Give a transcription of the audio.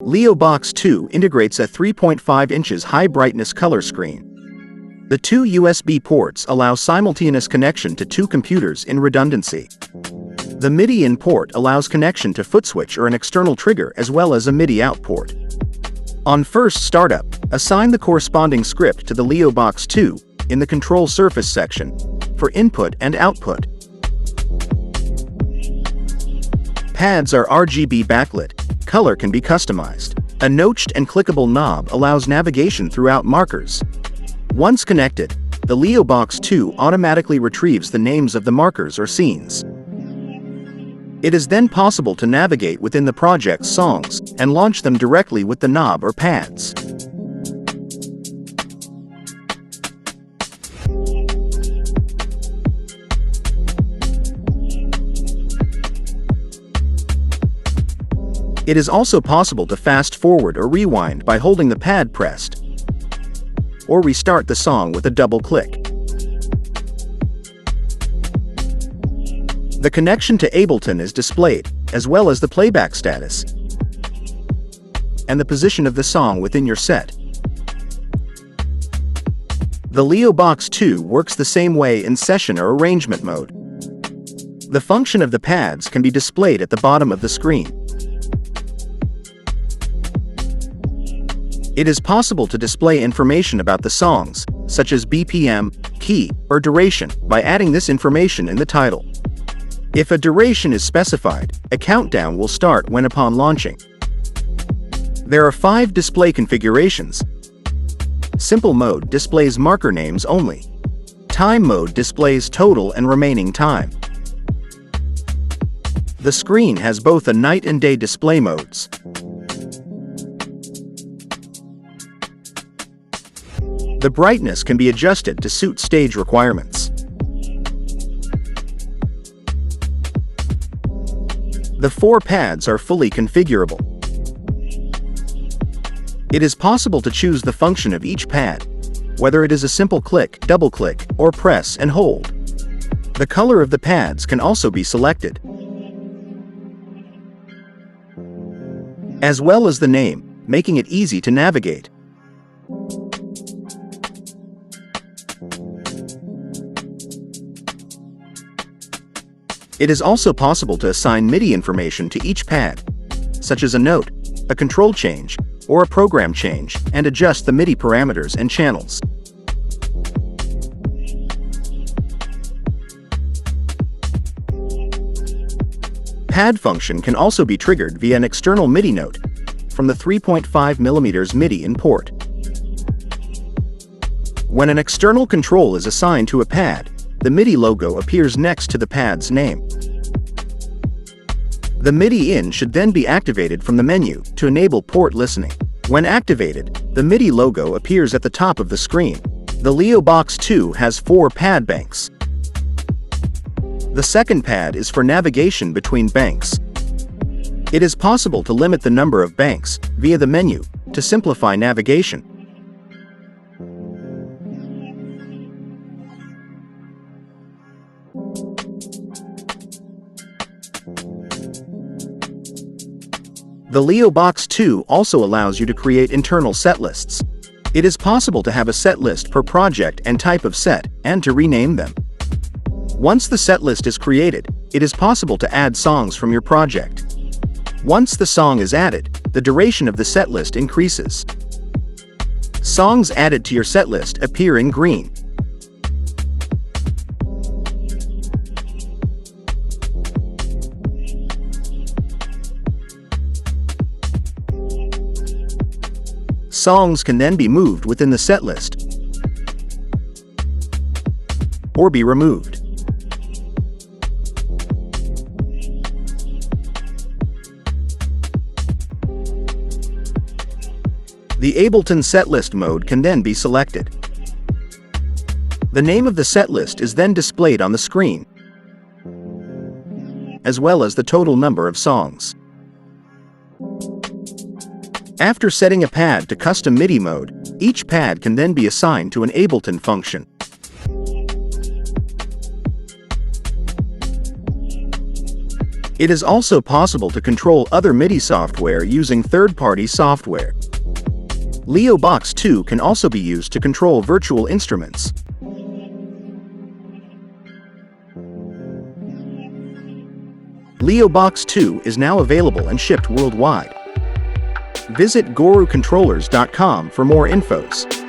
LIOBOX2 integrates a 3.5 inches high brightness color screen. The two USB ports allow simultaneous connection to two computers in redundancy. The MIDI in port allows connection to footswitch or an external trigger as well as a MIDI out port. On first startup, assign the corresponding script to the LIOBOX2 in the control surface section for input and output. Pads are RGB backlit. Color can be customized. A notched and clickable knob allows navigation throughout markers. Once connected, the LIOBOX2 automatically retrieves the names of the markers or scenes. It is then possible to navigate within the project's songs and launch them directly with the knob or pads. It is also possible to fast forward or rewind by holding the pad pressed, or restart the song with a double click. The connection to Ableton is displayed, as well as the playback status and the position of the song within your set. The LIOBOX2 works the same way in session or arrangement mode. The function of the pads can be displayed at the bottom of the screen. It is possible to display information about the songs, such as BPM, key, or duration, by adding this information in the title. If a duration is specified, a countdown will start when upon launching. There are 5 display configurations. Simple mode displays marker names only. Time mode displays total and remaining time. The screen has both a night and day display modes. The brightness can be adjusted to suit stage requirements. The 4 pads are fully configurable. It is possible to choose the function of each pad, whether it is a simple click, double click, or press and hold. The color of the pads can also be selected, as well as the name, making it easy to navigate. It is also possible to assign MIDI information to each pad, such as a note, a control change, or a program change, and adjust the MIDI parameters and channels. Pad function can also be triggered via an external MIDI note from the 3.5mm MIDI in port. When an external control is assigned to a pad, the MIDI logo appears next to the pad's name. The MIDI in should then be activated from the menu to enable port listening. When activated, the MIDI logo appears at the top of the screen. The LIOBOX2 has 4 pad banks. The second pad is for navigation between banks. It is possible to limit the number of banks via the menu to simplify navigation. The LIOBOX2 also allows you to create internal set lists. It is possible to have a set list per project and type of set, and to rename them. Once the set list is created, it is possible to add songs from your project. Once the song is added, the duration of the set list increases. Songs added to your set list appear in green. Songs can then be moved within the set list or be removed. The Ableton setlist mode can then be selected. The name of the setlist is then displayed on the screen, as well as the total number of songs. After setting a pad to custom MIDI mode, each pad can then be assigned to an Ableton function. It is also possible to control other MIDI software using third-party software. LIOBOX² can also be used to control virtual instruments. LIOBOX² is now available and shipped worldwide. Visit GoorooControllers.com for more infos.